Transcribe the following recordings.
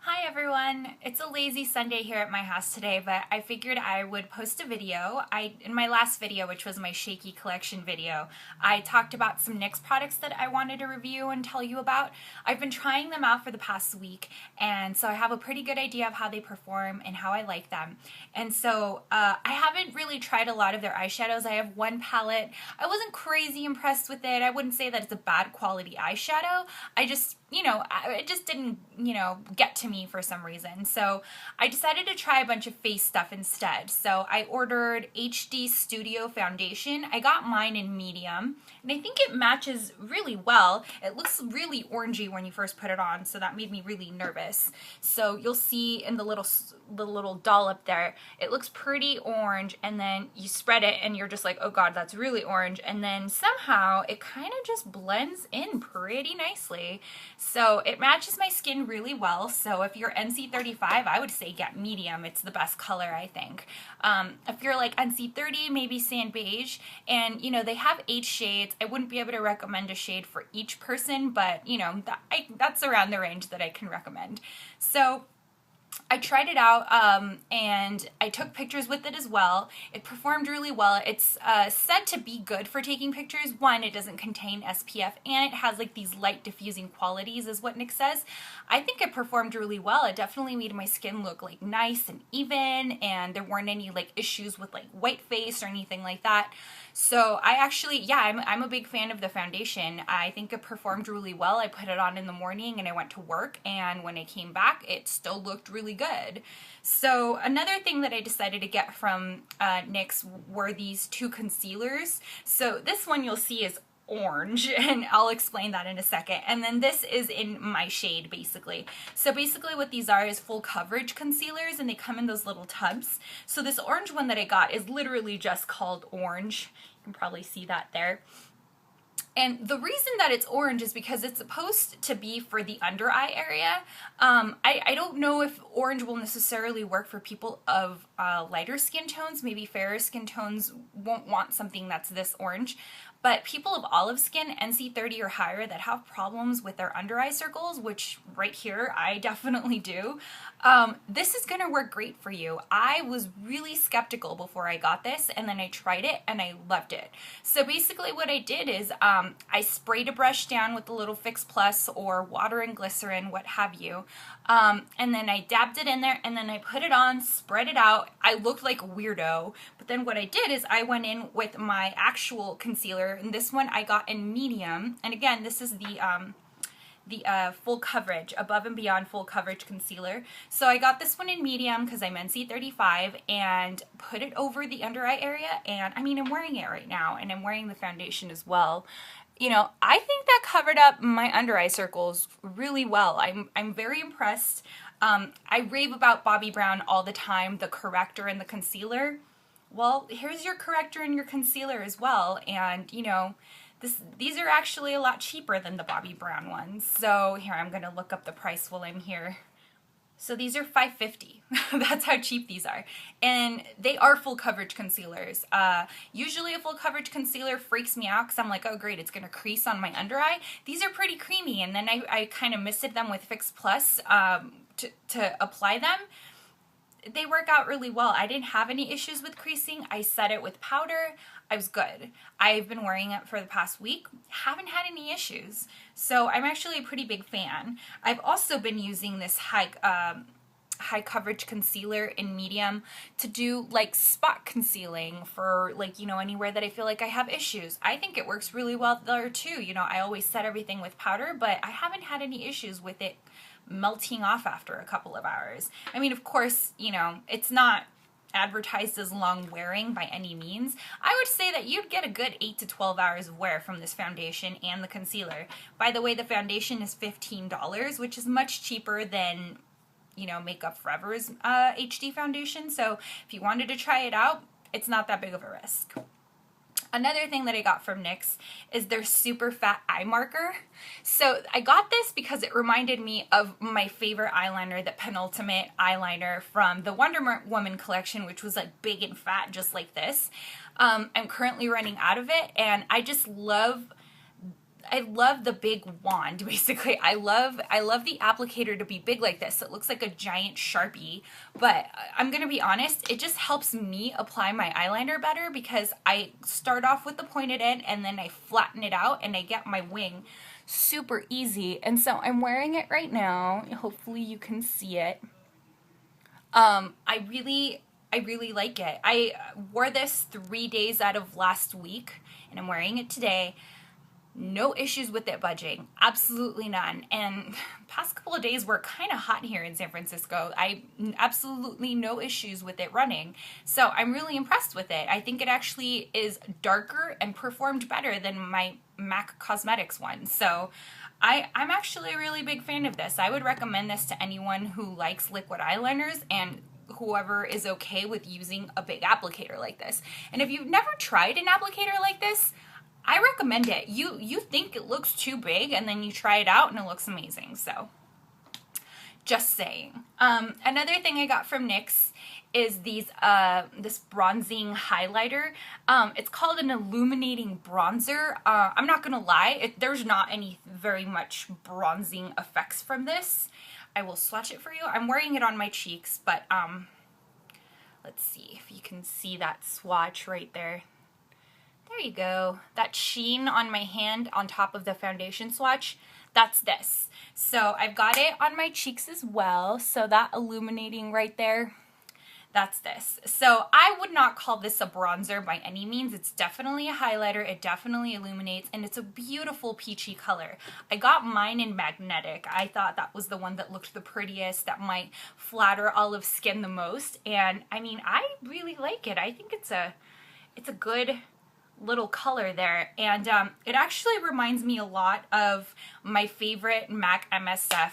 Hi everyone! It's a lazy Sunday here at my house today, but I figured I would post a video. In my last video, which was my shaky collection video, I talked about some NYX products that I wanted to review and tell you about. I've been trying them out for the past week, and so I have a pretty good idea of how they perform and how I like them. And so I haven't really tried a lot of their eyeshadows. I have one palette. I wasn't crazy impressed with it. I wouldn't say that it's a bad quality eyeshadow. I just, it just didn't, get to me for some reason. So I decided to try a bunch of face stuff instead. So I ordered HD Studio Foundation. I got mine in medium, and I think it matches really well. It looks really orangey when you first put it on, so that made me really nervous. So you'll see in the little dollop there, it looks pretty orange, and then you spread it and you're just like, oh god, that's really orange, and then somehow it kind of just blends in pretty nicely. So it matches my skin really well. So if you're NC35, I would say get medium. It's the best color, I think. If you're like NC30, maybe sand beige. And they have 8 shades. I wouldn't be able to recommend a shade for each person, but that's around the range that I can recommend. So I tried it out and I took pictures with it as well. It performed really well. It's said to be good for taking pictures. One, it doesn't contain SPF, and it has like these light diffusing qualities is what NYX says. I think it performed really well. It definitely made my skin look like nice and even, and there weren't any like issues with like white face or anything like that. So I actually, I'm a big fan of the foundation. I think it performed really well. I put it on in the morning and I went to work, and when I came back, it still looked really good. So another thing that I decided to get from NYX were these 2 concealers. So this one you'll see is orange, and I'll explain that in a second. And then this is in my shade, basically. So basically what these are is full coverage concealers, and they come in those little tubs. So this orange one that I got is literally just called orange. You can probably see that there. And the reason that it's orange is because it's supposed to be for the under eye area. I don't know if orange will necessarily work for people of lighter skin tones. Maybe fairer skin tones won't want something that's this orange. But people of olive skin, NC30 or higher, that have problems with their under eye circles, which right here I definitely do, this is going to work great for you. I was really skeptical before I got this, and then I tried it and I loved it. So basically what I did is I sprayed a brush down with a little Fix Plus or water and glycerin, what have you, and then I dabbed it in there, and then I put it on, spread it out. I looked like a weirdo, but then what I did is I went in with my actual concealer, and this one I got in medium, and again, this is the full coverage, above and beyond full coverage concealer. So I got this one in medium because I'm NC35, and put it over the under eye area, and I mean, I'm wearing it right now, and I'm wearing the foundation as well. I think that covered up my under eye circles really well. I'm very impressed. I rave about Bobbi Brown all the time, the corrector and the concealer. Well, here's your corrector and your concealer as well, and these are actually a lot cheaper than the Bobbi Brown ones. So here, I'm gonna look up the price while I'm here. So these are $5.50. That's how cheap these are. And they are full coverage concealers. Usually a full coverage concealer freaks me out because I'm like, oh great, it's gonna crease on my under eye. These are pretty creamy, and then I kind of misted them with Fix Plus to apply them. They work out really well. I didn't have any issues with creasing. I set it with powder. I was good. I've been wearing it for the past week. Haven't had any issues. So I'm actually a pretty big fan. I've also been using this high coverage concealer in medium to do like spot concealing for anywhere that I feel like I have issues. I think it works really well there too. I always set everything with powder, but I haven't had any issues with it melting off after a couple of hours. I mean, of course, it's not advertised as long wearing by any means. I would say that you'd get a good 8 to 12 hours of wear from this foundation and the concealer. By the way, the foundation is $15, which is much cheaper than Makeup Forever's HD foundation. So if you wanted to try it out, it's not that big of a risk. Another thing that I got from NYX is their super fat eye marker. So I got this because it reminded me of my favorite eyeliner, the Penultimate eyeliner from the Wonder Woman collection, which was like big and fat just like this. I'm currently running out of it, and I just love I love the big wand, basically. I love the applicator to be big like this. So it looks like a giant Sharpie, but I'm gonna be honest, it just helps me apply my eyeliner better because I start off with the pointed end and then I flatten it out and I get my wing super easy. And so I'm wearing it right now. Hopefully you can see it. I really like it. I wore this 3 days out of last week and I'm wearing it today. No issues with it budging, absolutely none. And past couple of days were kind of hot here in San Francisco. I absolutely no issues with it running. So I'm really impressed with it. I think it actually is darker and performed better than my MAC Cosmetics one. So I'm actually a really big fan of this. I would recommend this to anyone who likes liquid eyeliners and whoever is okay with using a big applicator like this. And if you've never tried an applicator like this, I recommend it. You think it looks too big and then you try it out and it looks amazing. So just saying. Another thing I got from NYX is this bronzing highlighter. It's called an illuminating bronzer. I'm not gonna lie, there's not any very much bronzing effects from this. I will swatch it for you. I'm wearing it on my cheeks, but let's see if you can see that swatch right there. There you go. That sheen on my hand on top of the foundation swatch, that's this. So I've got it on my cheeks as well. So that illuminating right there, that's this. So I would not call this a bronzer by any means. It's definitely a highlighter. It definitely illuminates and it's a beautiful peachy color. I got mine in magnetic. I thought that was the one that looked the prettiest, that might flatter olive skin the most. And I mean, I really like it. I think it's a good little color there, and it actually reminds me a lot of my favorite MAC MSF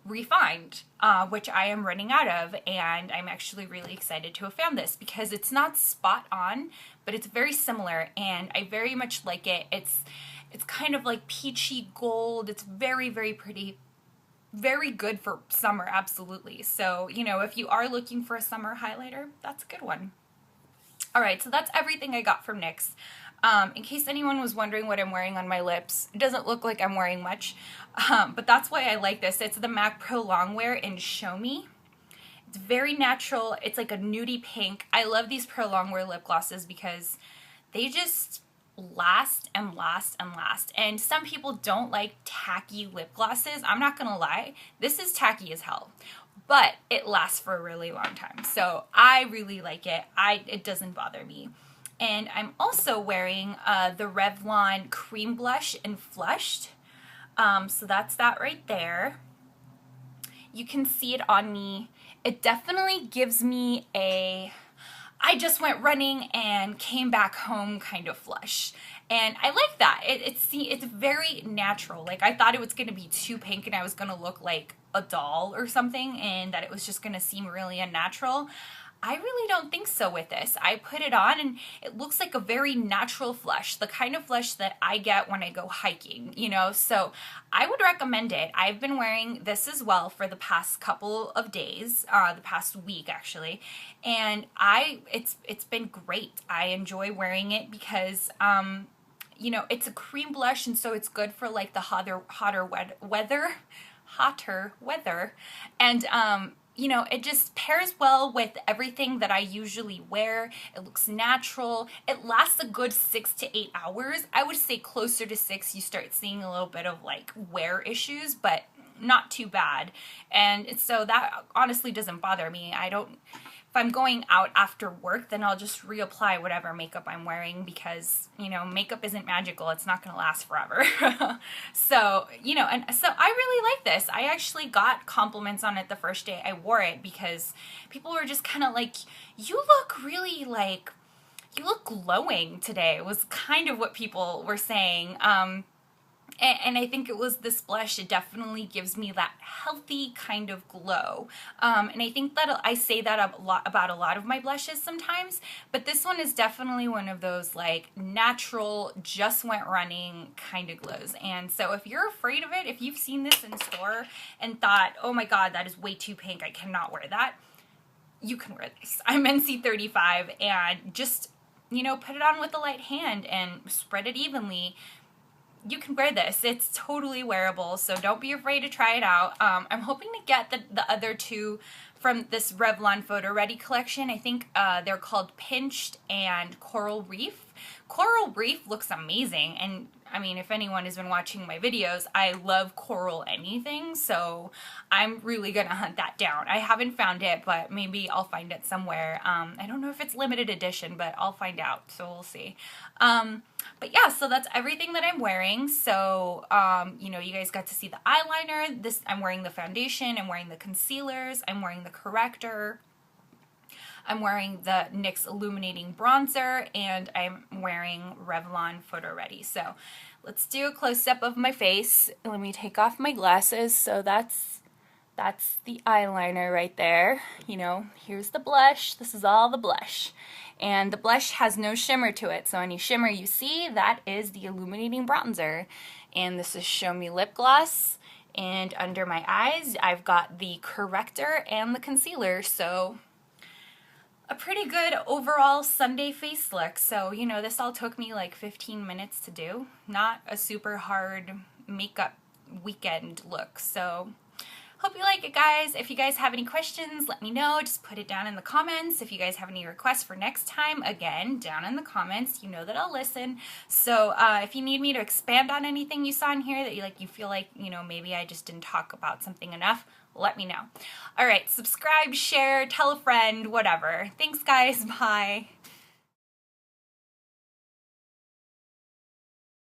Refined, which I am running out of, and I'm actually really excited to have found this because it's not spot on, but it's very similar and I very much like it. It's kind of like peachy gold. It's very, very pretty. Very good for summer, absolutely. So, you know, if you are looking for a summer highlighter, that's a good one. Alright, so that's everything I got from NYX. In case anyone was wondering what I'm wearing on my lips, it doesn't look like I'm wearing much, but that's why I like this. It's the MAC Pro Longwear in Show Me. It's very natural. It's like a nudie pink. I love these Pro Longwear lip glosses because they just last and last and last. And some people don't like tacky lip glosses. I'm not gonna lie, this is tacky as hell, but it lasts for a really long time. So I really like it. It doesn't bother me. And I'm also wearing the Revlon Cream Blush in Flushed. So that's that right there. You can see it on me. It definitely gives me a I just went running and came back home kind of flush. And I like that. It's very natural. Like I thought it was going to be too pink and I was going to look like a doll or something and that it was just going to seem really unnatural. I really don't think so with this. I put it on and it looks like a very natural flush, the kind of flush that I get when I go hiking, you know, so I would recommend it. I've been wearing this as well for the past couple of days, the past week actually, and it's been great. I enjoy wearing it because, you know, it's a cream blush and so it's good for like the hotter weather, and you know, it just pairs well with everything that I usually wear. It looks natural. It lasts a good 6 to 8 hours. I would say closer to 6 you start seeing a little bit of like wear issues, but not too bad. And so that honestly doesn't bother me. If I'm going out after work, then I'll just reapply whatever makeup I'm wearing because, you know, makeup isn't magical. It's not going to last forever. So, you know, and so I really like this. I actually got compliments on it the first day I wore it because people were just kind of like, you look really like, you look glowing today was kind of what people were saying. And I think it was this blush, it definitely gives me that healthy kind of glow. And I think that I say that about a lot of my blushes sometimes, but this one is definitely one of those like natural, just went running kind of glows. And so if you're afraid of it, if you've seen this in store and thought, oh my God, that is way too pink, I cannot wear that, you can wear this. I'm NC35 and just, you know, put it on with a light hand and spread it evenly. you can wear this. It's totally wearable, so don't be afraid to try it out. I'm hoping to get the other two from this Revlon Photo Ready collection. I think they're called Pinched and Coral Reef. Coral Reef looks amazing, and I mean, if anyone has been watching my videos, I love coral anything, so I'm really gonna hunt that down. I haven't found it, but maybe I'll find it somewhere. I don't know if it's limited edition, but I'll find out, so we'll see. But yeah, so that's everything that I'm wearing. So, you know, you guys got to see the eyeliner. I'm wearing the foundation, I'm wearing the concealers, I'm wearing the corrector, I'm wearing the NYX Illuminating Bronzer, and I'm wearing Revlon Photo Ready. So let's do a close-up of my face. Let me take off my glasses. So that's the eyeliner right there. You know, here's the blush. This is all the blush. And the blush has no shimmer to it. So any shimmer you see, that is the Illuminating Bronzer. And this is Show Me Lip Gloss. And under my eyes, I've got the corrector and the concealer. So a pretty good overall Sunday face look. So, you know, this all took me like 15 minutes to do. Not a super hard makeup weekend look. So, hope you like it, guys. If you guys have any questions, let me know. Just put it down in the comments. If you guys have any requests for next time, again, down in the comments. You know that I'll listen. So, if you need me to expand on anything you saw in here that you feel like, you know, maybe I just didn't talk about something enough, let me know. All right, subscribe, share, tell a friend, whatever. Thanks, guys. Bye.